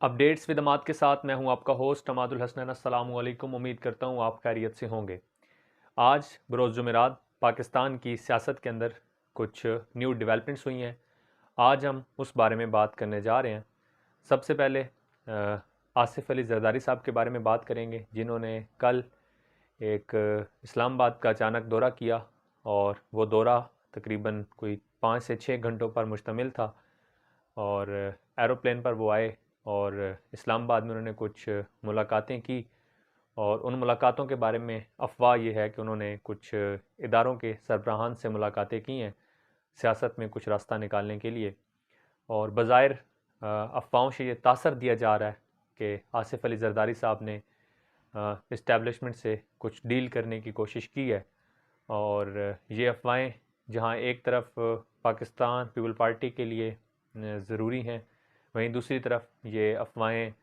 Updates with अमाद के साथ मैं हूं आपका होस्ट अमादुल हसनैन। अस्सलामु अलैकुम। उम्मीद करता हूं आप खैरियत से होंगे। आज बरोज़ जुमेरात पाकिस्तान की सियासत के अंदर कुछ न्यू डेवलपमेंट्स हुई हैं। आज हम उस बारे में बात करने जा रहे हैं। सबसे पहले आसिफ अली जरदारी साहब के बारे में बात करेंगे, जिन्होंने कल एक इस्लामाबाद का अचानक दौरा किया और वो दौरा तकरीबन कोई 5 से 6 घंटों पर मुश्तमिल था। और एरोप्लेन पर वो आए और इस्लामाबाद में उन्होंने कुछ मुलाकातें की। और उन मुलाकातों के बारे में अफवाह ये है कि उन्होंने कुछ इदारों के सरबराहान से मुलाकातें की हैं सियासत में कुछ रास्ता निकालने के लिए। और बज़ाहिर अफवाहों से ये तासर दिया जा रहा है कि आसिफ अली जरदारी साहब ने इस्टेब्लिशमेंट से कुछ डील करने की कोशिश की है। और ये अफवाहें जहाँ एक तरफ पाकिस्तान पीपल पार्टी के लिए ज़रूरी हैं, वहीं दूसरी तरफ ये अफवाहें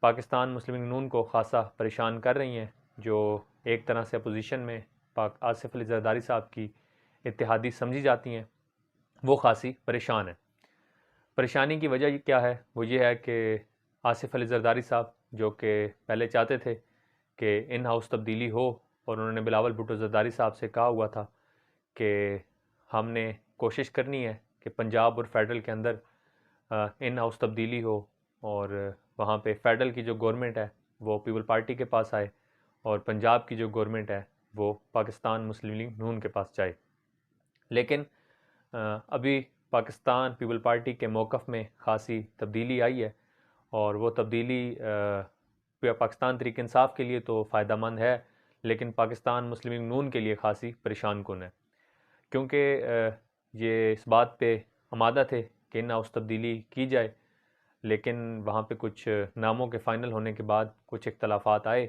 पाकिस्तान मुस्लिम लीग नून को ख़ासा परेशान कर रही हैं, जो एक तरह से अपोजिशन में पाक आसिफ अली जरदारी साहब की इत्तेहादी समझी जाती हैं, वो ख़ासी परेशान है। परेशानी की वजह क्या है? वो ये है कि आसिफ अली जरदारी साहब जो कि पहले चाहते थे कि इन हाउस तब्दीली हो, और उन्होंने बिलावल भुट्टो जरदारी साहब से कहा हुआ था कि हमने कोशिश करनी है कि पंजाब और फेडरल के अंदर इन हाउस तब्दीली हो, और वहाँ पे फेडरल की जो गवर्नमेंट है वो पीपल पार्टी के पास आए, और पंजाब की जो गवर्नमेंट है वो पाकिस्तान मुस्लिम लीग नून के पास जाए। लेकिन अभी पाकिस्तान पीपल पार्टी के मौक़िफ़ में ख़ासी तब्दीली आई है, और वो तब्दीली पाकिस्तान तहरीक इंसाफ के लिए तो फ़ायदेमंद है, लेकिन पाकिस्तान मुस्लिम लीग नून के लिए ख़ासी परेशान कुन है। क्योंकि ये इस बात पे आमादा थे कि इन हाउस तब्दीली की जाए, लेकिन वहाँ पे कुछ नामों के फ़ाइनल होने के बाद कुछ इख्तलाफात आए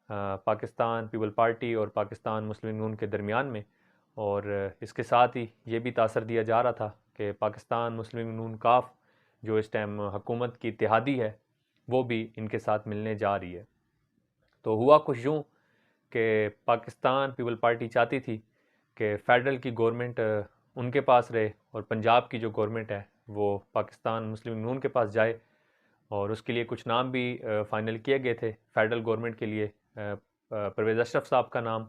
पाकिस्तान पीपल पार्टी और पाकिस्तान मुस्लिम लीग नून के दरमियान में। और इसके साथ ही ये भी तासर दिया जा रहा था कि पाकिस्तान मुस्लिम लीग नून काफ जो इस टाइम हुकूमत की इत्तेहादी है, वो भी इनके साथ मिलने जा रही है। तो हुआ कुछ यूँ कि पाकिस्तान पीपल पार्टी चाहती थी कि फेडरल की गवर्नमेंट उनके पास रहे, और पंजाब की जो गवर्नमेंट है वो पाकिस्तान मुस्लिम लीग नून के पास जाए। और उसके लिए कुछ नाम भी फाइनल किए गए थे फेडरल गवर्नमेंट के लिए। परवेज़ अशरफ साहब का नाम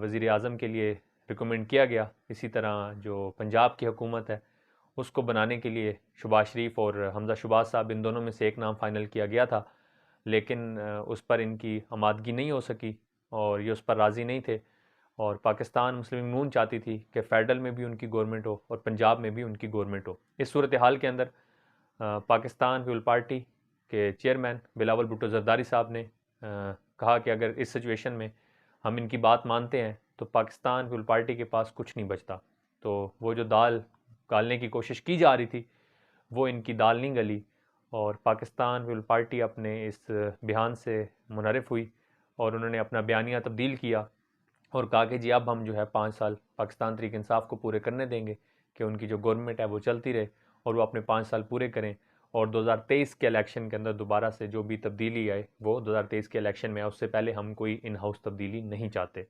वज़ीर आज़म के लिए रिकमेंड किया गया। इसी तरह जो पंजाब की हुकूमत है उसको बनाने के लिए शहबाज शरीफ और हमज़ा शहबाज साहब, इन दोनों में से एक नाम फाइनल किया गया था, लेकिन उस पर इनकी आमादगी नहीं हो सकी और ये उस पर राज़ी नहीं थे। और पाकिस्तान मुस्लिम लीग नून चाहती थी कि फेडरल में भी उनकी गवर्नमेंट हो और पंजाब में भी उनकी गवर्नमेंट हो। इस सूरत हाल के अंदर पाकिस्तान पीपल पार्टी के चेयरमैन बिलावल भुट्टो जरदारी साहब ने कहा कि अगर इस सिचुएशन में हम इनकी बात मानते हैं तो पाकिस्तान पीपल पार्टी के पास कुछ नहीं बचता। तो वो जो दाल गालने की कोशिश की जा रही थी वो इनकी दाल नहीं गली, और पाकिस्तान पीपल पार्टी अपने इस बयान से मुनहरफ हुई और उन्होंने अपना बयानिया तब्दील किया और कहा कि जी अब हम जो है 5 साल पाकिस्तान तहरीक इंसाफ को पूरे करने देंगे कि उनकी जो गवर्नमेंट है वो चलती रहे और वो अपने 5 साल पूरे करें। और 2023 के इलेक्शन के अंदर दोबारा से जो भी तब्दीली आए वो 2023 के इलेक्शन में, उससे पहले हम कोई इन हाउस तब्दीली नहीं चाहते।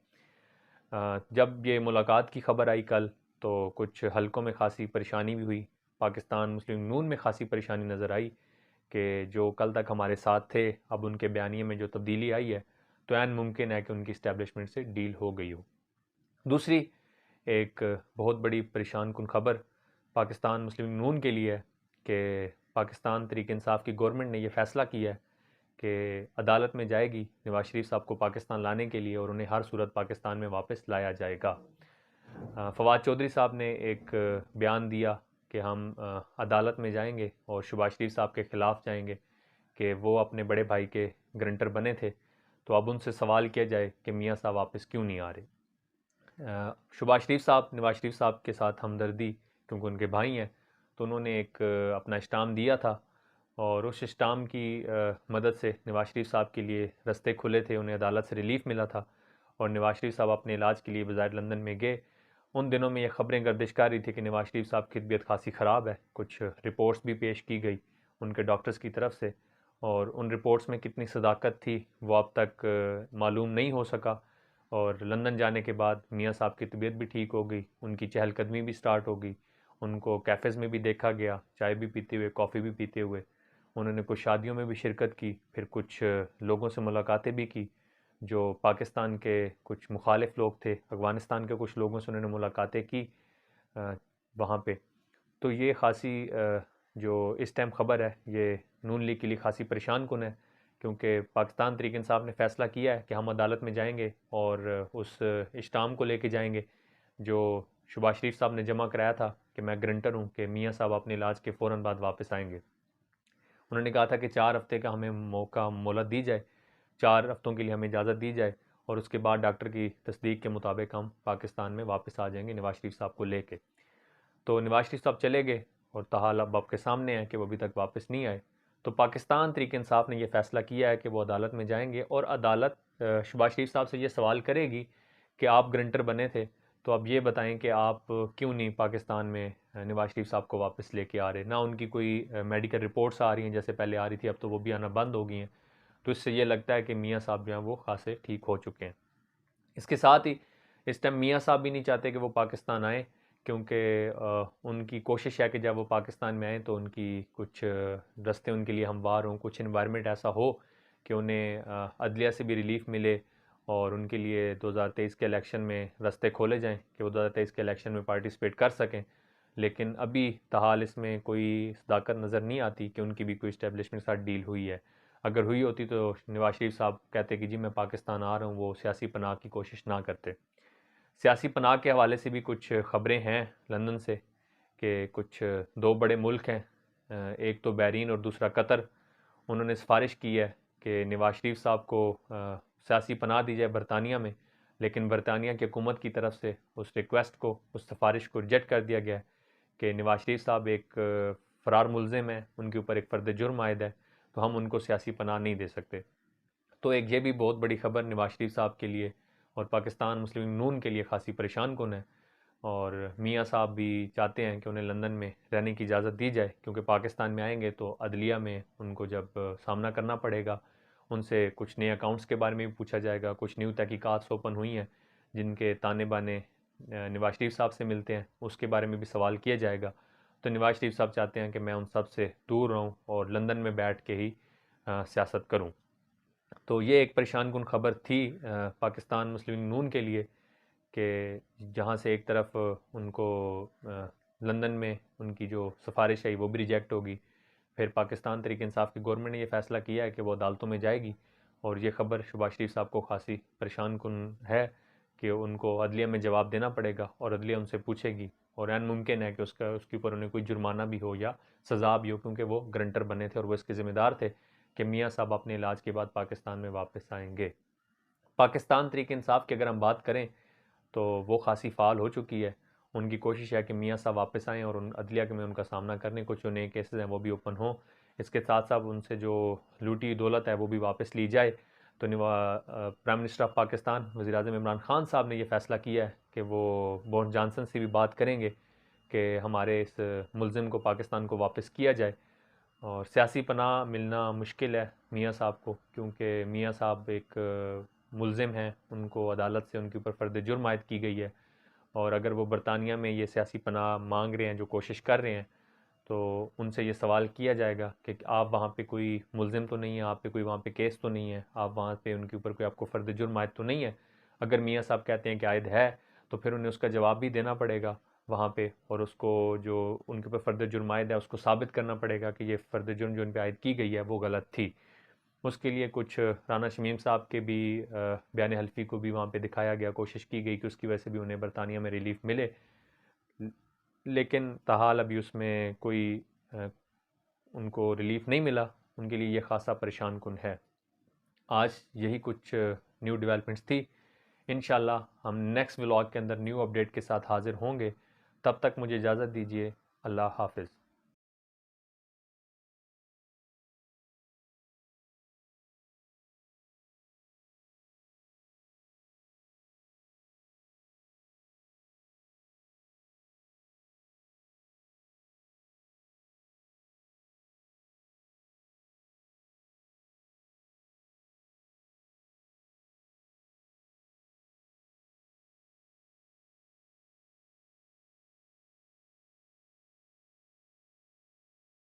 जब ये मुलाकात की खबर आई कल, तो कुछ हलकों में खासी परेशानी भी हुई। पाकिस्तान मुस्लिम नून में खासी परेशानी नज़र आई कि जो कल तक हमारे साथ थे, अब उनके बयानिए में जो तब्दीली आई है तो ऐन मुमकिन है कि उनकी इस्टेब्लिशमेंट से डील हो गई हो। दूसरी एक बहुत बड़ी परेशान कुन खबर पाकिस्तान मुस्लिम नून के लिए है कि पाकिस्तान तहरीक इंसाफ की गवर्नमेंट ने यह फ़ैसला किया है कि अदालत में जाएगी नवाज शरीफ साहब को पाकिस्तान लाने के लिए और उन्हें हर सूरत पाकिस्तान में वापस लाया जाएगा। फवाद चौधरी साहब ने एक बयान दिया कि हम अदालत में जाएंगे और शहबाज शरीफ साहब के ख़िलाफ़ जाएंगे कि वो अपने बड़े भाई के ग्रंटर बने थे। तो अब उनसे सवाल किया जाए कि मियाँ साहब वापस क्यों नहीं आ रहे। शहबाज शरीफ साहब नवाज शरीफ साहब के साथ हमदर्दी, क्योंकि उनके भाई हैं, तो उन्होंने एक अपना इस्टाम दिया था और उस इस्टाम की मदद से नवाज शरीफ साहब के लिए रास्ते खुले थे, उन्हें अदालत से रिलीफ मिला था और नवाज शरीफ साहब अपने इलाज के लिए बज़ाहिर लंदन में गए। उन दिनों में ये खबरें गर्दिश कर रही थी कि नवाज शरीफ साहब की तबीयत खासी ख़राब है। कुछ रिपोर्ट्स भी पेश की गई उनके डॉक्टर्स की तरफ से, और उन रिपोर्ट्स में कितनी सदाकत थी वो अब तक मालूम नहीं हो सका। और लंदन जाने के बाद मियाँ साहब की तबीयत भी ठीक हो गई, उनकी चहलकदमी भी स्टार्ट हो गई, उनको कैफ़ेज़ में भी देखा गया, चाय भी पीते हुए, कॉफ़ी भी पीते हुए। उन्होंने कुछ शादियों में भी शिरकत की, फिर कुछ लोगों से मुलाकातें भी की जो पाकिस्तान के कुछ मुखालिफ लोग थे। अफ़गानिस्तान के कुछ लोगों से उन्होंने मुलाकातें की वहाँ पे। तो ये ख़ासी जो इस टाइम ख़बर है ये नून लीग के लिए ख़ासी परेशान कुन है, क्योंकि पाकिस्तान तहरीक इंसाफ ने फ़ैसला किया है कि हम अदालत में जाएंगे और उस इश्ताम को लेके जाएंगे जो शहबाज शरीफ साहब ने जमा कराया था कि मैं ग्रंटर हूँ कि मियाँ साहब अपने इलाज के फ़ौरन बाद वापस आएंगे। उन्होंने कहा था कि 4 हफ्ते का हमें मौका मोहलत दी जाए, 4 हफ्तों के लिए हमें इजाज़त दी जाए और उसके बाद डॉक्टर की तस्दीक के मुताबिक हम पाकिस्तान में वापस आ जाएंगे नवाज शरीफ साहब को लेके। तो नवाज शरीफ साहब चले गए और ताहाल अब आपके सामने है कि वो अभी तक वापस नहीं आए। तो पाकिस्तान तहरीक इंसाफ ने यह फ़ैसला किया है कि वो अदालत में जाएंगे और अदालत शहबाज शरीफ साहब से ये सवाल करेगी कि आप ग्रंटर बने थे, तो अब ये बताएं कि आप क्यों नहीं पाकिस्तान में नवाज शरीफ साहब को वापस लेके आ रहे। ना उनकी कोई मेडिकल रिपोर्ट्स आ रही हैं जैसे पहले आ रही थी, अब तो वो भी आना बंद हो गई हैं। तो इससे ये लगता है कि मियाँ साहब जो हैं वो खासे ठीक हो चुके हैं। इसके साथ ही इस टाइम मियाँ साहब भी नहीं चाहते कि वो पाकिस्तान आए, क्योंकि उनकी कोशिश है कि जब वो पाकिस्तान में आए तो उनकी कुछ रास्ते उनके लिए हमवार हों, कुछ इन्वायरमेंट ऐसा हो कि उन्हें अदलिया से भी रिलीफ मिले और उनके लिए 2023 के इलेक्शन में रास्ते खोले जाएं कि वो 2023 के इलेक्शन में पार्टिसिपेट कर सकें। लेकिन अभी ताहाल इसमें कोई सदाकत नज़र नहीं आती कि उनकी भी कोई इस्टेब्लिशमेंट के साथ डील हुई है। अगर हुई होती तो नवाज शरीफ साहब कहते कि जी मैं पाकिस्तान आ रहा हूँ, वो सियासी पनाह की कोशिश ना करते। सियासी पनाह के हवाले से भी कुछ ख़बरें हैं लंदन से कि कुछ 2 बड़े मुल्क हैं, एक तो बहरीन और दूसरा कतर। उन्होंने सिफारिश की है कि नवाज शरीफ साहब को सियासी पनाह दी जाए बरतानिया में, लेकिन बरतानिया की हुकूमत की तरफ से उस रिक्वेस्ट को, उस सिफारिश को रिजेक्ट कर दिया गया है कि नवाज शरीफ साहब एक फ़रार मुलजिम है, उनके ऊपर एक फ़र्द जुर्म आयद है, तो हम उनको सियासी पनाह नहीं दे सकते। तो एक ये भी बहुत बड़ी खबर नवाज शरीफ साहब के लिए और पाकिस्तान मुस्लिम नून के लिए खासी परेशान कुन है। और मियाँ साहब भी चाहते हैं कि उन्हें लंदन में रहने की इजाज़त दी जाए, क्योंकि पाकिस्तान में आएंगे तो अदलिया में उनको जब सामना करना पड़ेगा, उनसे कुछ नए अकाउंट्स के बारे में भी पूछा जाएगा। कुछ न्यू तहकीकात ओपन हुई हैं जिनके ताने बाने नवाज शरीफ साहब से मिलते हैं, उसके बारे में भी सवाल किया जाएगा। तो नवाज शरीफ साहब चाहते हैं कि मैं उन सब से दूर रहूँ और लंदन में बैठ के ही सियासत करूँ। तो ये एक परेशान कुन ख़बर थी पाकिस्तान मुस्लिम नून के लिए कि जहाँ से एक तरफ उनको लंदन में उनकी जो सिफारिश है वो भी रिजेक्ट होगी, फिर पाकिस्तान तहरीक इंसाफ की गवर्नमेंट ने ये फ़ैसला किया है कि वो अदालतों में जाएगी। और ये ख़बर शहबाज शरीफ साहब को खासी परेशान कुन है कि उनको अदलिया में जवाब देना पड़ेगा और अदलिया उनसे पूछेगी और ऐन मुमकिन है कि उसके ऊपर उन्हें कोई जुर्माना भी हो या सज़ा भी हो, क्योंकि वो ग्रंटर बने थे और वो इसके ज़िम्मेदार थे कि मियाँ साहब अपने इलाज के बाद पाकिस्तान में वापस आएंगे। पाकिस्तान तहरीक इंसाफ की अगर हम बात करें तो वो खासी फ़ाल हो चुकी है। उनकी कोशिश है कि मियाँ साहब वापस आएँ और उन अदलिया के में उनका सामना करने कुछ जो नए केसेस हैं वो भी ओपन हों। इसके साथ साथ उनसे जो लूटी दौलत है वो भी वापस ली जाए। तो प्राइम मिनिस्टर ऑफ पाकिस्तान वज़ीर आज़म इमरान खान साहब ने ये फ़ैसला किया है कि वो बोरिस जॉनसन से भी बात करेंगे कि हमारे इस मुलजिम को पाकिस्तान को वापस किया जाए। और सियासी पनाह मिलना मुश्किल है मियाँ साहब को, क्योंकि मियाँ साहब एक मुलजिम हैं, उनको अदालत से उनके ऊपर फ़र्द जुर्म आयद की गई है। और अगर वो बरतानिया में ये सियासी पनाह मांग रहे हैं, जो कोशिश कर रहे हैं, तो उनसे ये सवाल किया जाएगा कि आप वहाँ पे कोई मुलजिम तो नहीं है, आप पे कोई वहाँ पे केस तो नहीं है, आप वहाँ पे उनके ऊपर कोई आपको फ़र्द जुर्म आयद तो नहीं है। अगर मियाँ साहब कहते हैं कि आयद है तो फिर उन्हें उसका जवाब भी देना पड़ेगा वहाँ पे, और उसको जो उनके ऊपर फ़र्द जुर्म आयद है उसको साबित करना पड़ेगा कि ये फ़र्द जुर्म जो उन पर आयद की गई है वो गलत थी। उसके लिए कुछ राना शमीम साहब के भी बयान हल्फी को भी वहाँ पे दिखाया गया, कोशिश की गई कि उसकी वजह से भी उन्हें बरतानिया में रिलीफ मिले, लेकिन ताहाल अभी उसमें कोई उनको रिलीफ नहीं मिला। उनके लिए ये खासा परेशान कुन है। आज यही कुछ न्यू डेवलपमेंट्स थी। इंशाल्लाह हम नेक्स्ट व्लॉग के अंदर न्यू अपडेट के साथ हाज़िर होंगे। तब तक मुझे इजाज़त दीजिए। अल्लाह हाफिज़।